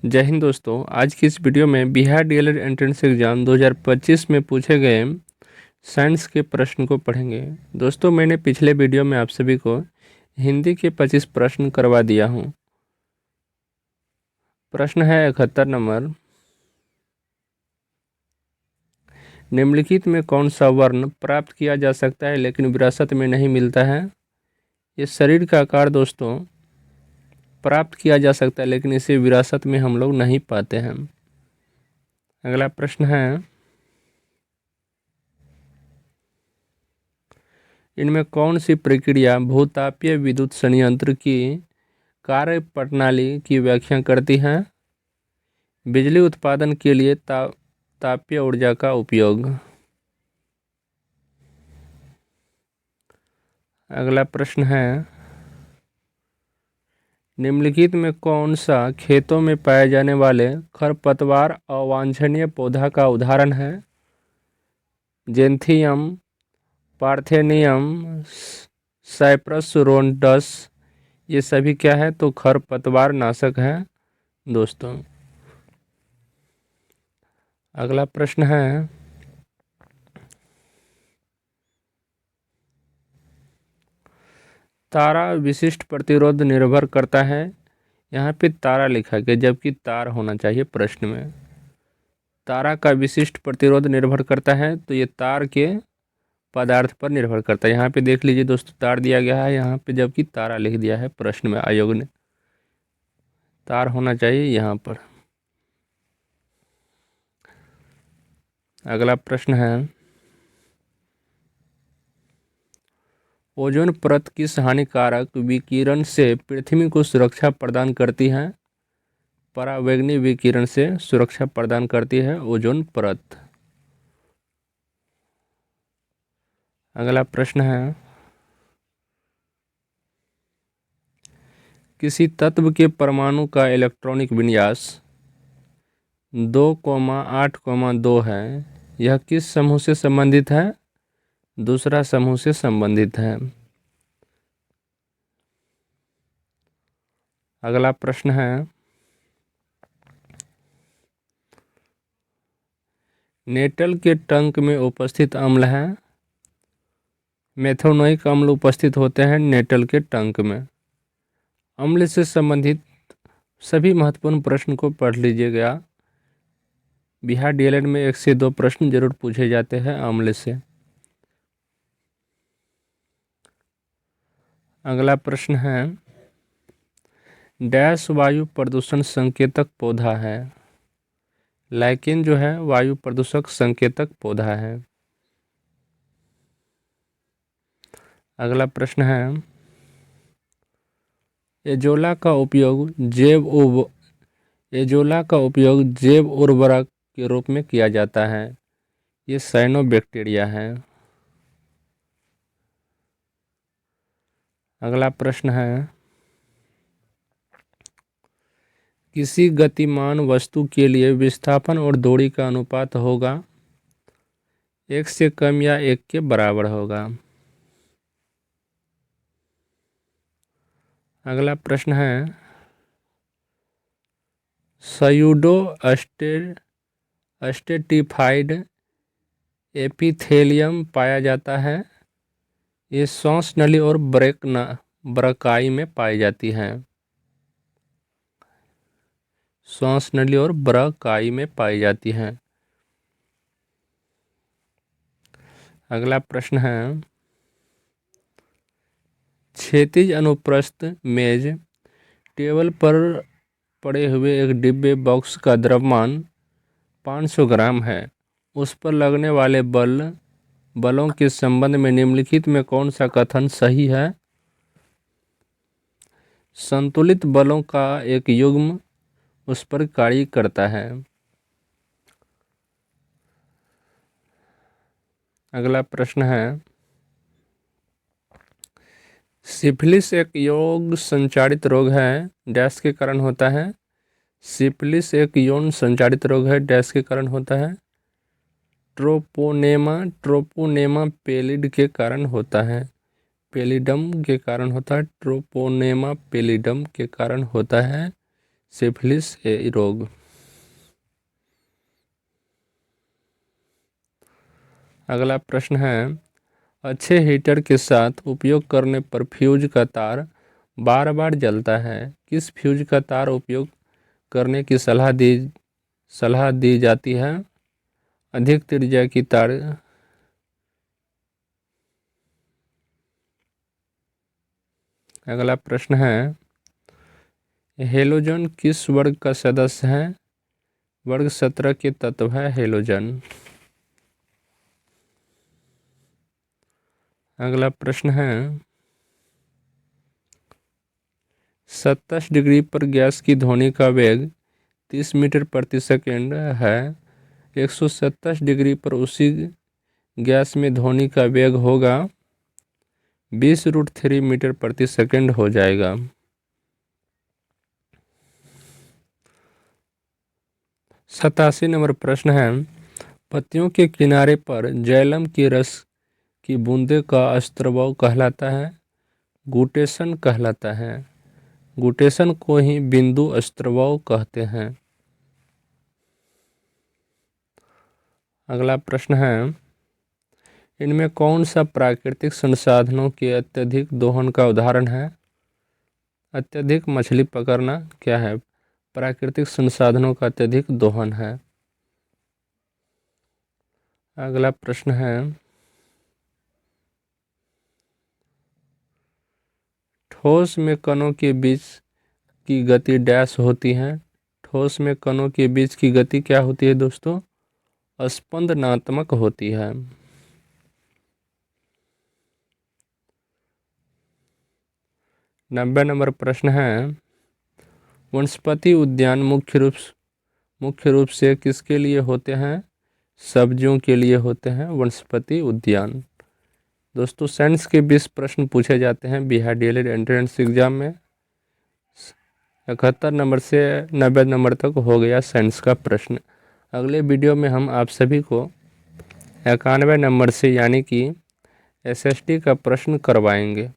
जय हिंद दोस्तों। आज की इस वीडियो में बिहार डीएलएड एंट्रेंस एग्ज़ाम 2025 में पूछे गए साइंस के प्रश्न को पढ़ेंगे। दोस्तों, मैंने पिछले वीडियो में आप सभी को हिंदी के 25 प्रश्न करवा दिया हूं। प्रश्न है 71 नंबर। निम्नलिखित में कौन सा वर्ण प्राप्त किया जा सकता है लेकिन विरासत में नहीं मिलता है? ये शरीर का आकार दोस्तों प्राप्त किया जा सकता है लेकिन इसे विरासत में हम लोग नहीं पाते हैं। अगला प्रश्न है, इनमें कौन सी प्रक्रिया भूतापीय विद्युत संयंत्र की कार्य प्रणाली की व्याख्या करती है? बिजली उत्पादन के लिए तापीय ऊर्जा का उपयोग। अगला प्रश्न है, निम्नलिखित में कौन सा खेतों में पाए जाने वाले खरपतवार अवांछनीय पौधा का उदाहरण है? जेंथियम, पार्थेनियम, साइप्रस रोडस, ये सभी क्या है? तो खरपतवार नाशक है दोस्तों। अगला प्रश्न है, तारा विशिष्ट प्रतिरोध निर्भर करता है। यहाँ पे तारा लिखा गया जबकि तार होना चाहिए प्रश्न में। तारा का विशिष्ट प्रतिरोध निर्भर करता है तो ये तार के पदार्थ पर निर्भर करता है। यहाँ पे देख लीजिए दोस्तों, तार दिया गया है यहाँ पे जबकि तारा लिख दिया है प्रश्न में आयोग ने। तार होना चाहिए यहाँ पर। अगला प्रश्न है, ओजोन परत किस हानिकारक विकिरण से पृथ्वी को सुरक्षा प्रदान करती है? परावैंगनी विकिरण से सुरक्षा प्रदान करती है ओजोन परत। अगला प्रश्न है, किसी तत्व के परमाणु का इलेक्ट्रॉनिक विन्यास 2,8,2 है। यह किस समूह से संबंधित है? दूसरा समूह से संबंधित है। अगला प्रश्न है, नेटल के टंक में उपस्थित अम्ल है। मेथोनोइक अम्ल उपस्थित होते हैं नेटल के टंक में। अम्ल से संबंधित सभी महत्वपूर्ण प्रश्न को पढ़ लीजिएगा। बिहार डीएलएड में 1 से 2 प्रश्न जरूर पूछे जाते हैं अम्ल से। अगला प्रश्न है, डैश वायु प्रदूषण संकेतक पौधा है। लाइकेन जो है वायु प्रदूषक संकेतक पौधा है। अगला प्रश्न है, एजोला का उपयोग जैव उर्वरक के रूप में किया जाता है। ये साइनोबैक्टीरिया है। अगला प्रश्न है, किसी गतिमान वस्तु के लिए विस्थापन और दूरी का अनुपात होगा 1 से कम या 1 के बराबर होगा। अगला प्रश्न है, स्यूडो स्टेटिफाइड एपिथेलियम पाया जाता है। ये श्वास नली और ब्रकाई में पाई जाती है। श्वास नली और ब्रकाई में पाई जाती है। अगला प्रश्न है, क्षैतिज अनुप्रस्थ मेज टेबल पर पड़े हुए एक डिब्बे बॉक्स का द्रव्यमान 500 ग्राम है। उस पर लगने वाले बलों के संबंध में निम्नलिखित में कौन सा कथन सही है? संतुलित बलों का एक युग्म उस पर कार्य करता है। अगला प्रश्न है, सिफिलिस एक यौन संचारित रोग है। डैश के कारण होता है। सिफिलिस एक यौन संचारित रोग है। डैश के कारण होता है। ट्रोपोनेमा पेलिड के कारण होता है। पेलिडम के कारण होता है। ट्रोपोनेमा पेलिडम के कारण होता है सिफिलिस रोग। अगला प्रश्न है, अच्छे हीटर के साथ उपयोग करने पर फ्यूज का तार बार बार जलता है, किस फ्यूज का तार उपयोग करने की सलाह दी जाती है? अधिक त्रिज्या की तार। अगला प्रश्न है, हेलोजन किस वर्ग का सदस्य है? वर्ग 17 के तत्व है हेलोजन। अगला प्रश्न है, 27 डिग्री पर गैस की ध्वनि का वेग 30 मीटर प्रति सेकंड है। 127 डिग्री पर उसी गैस में ध्वनि का वेग होगा 20√3 मीटर प्रति सेकंड हो जाएगा। 87 नंबर प्रश्न है, पत्तियों के किनारे पर जैलम के रस की बूंदे का स्त्रव कहलाता है? गुटेशन कहलाता है। गुटेशन को ही बिंदु स्त्रव कहते हैं। अगला प्रश्न है, इनमें कौन सा प्राकृतिक संसाधनों के अत्यधिक दोहन का उदाहरण है? अत्यधिक मछली पकड़ना क्या है? प्राकृतिक संसाधनों का अत्यधिक दोहन है। अगला प्रश्न है, ठोस में कणों के बीच की गति डैश होती है? ठोस में कणों के बीच की गति क्या होती है दोस्तों? स्पंदनात्मक होती है। 90 नंबर प्रश्न है, वनस्पति उद्यान मुख्य रूप से किसके लिए होते हैं? सब्जियों के लिए होते हैं वनस्पति उद्यान। दोस्तों साइंस के 20 प्रश्न पूछे जाते हैं बिहार डीएलएड एंट्रेंस एग्जाम में। 71 नंबर से 90 नंबर तक हो गया साइंस का प्रश्न। अगले वीडियो में हम आप सभी को 91 नंबर से यानी कि एसएसटी का प्रश्न करवाएंगे।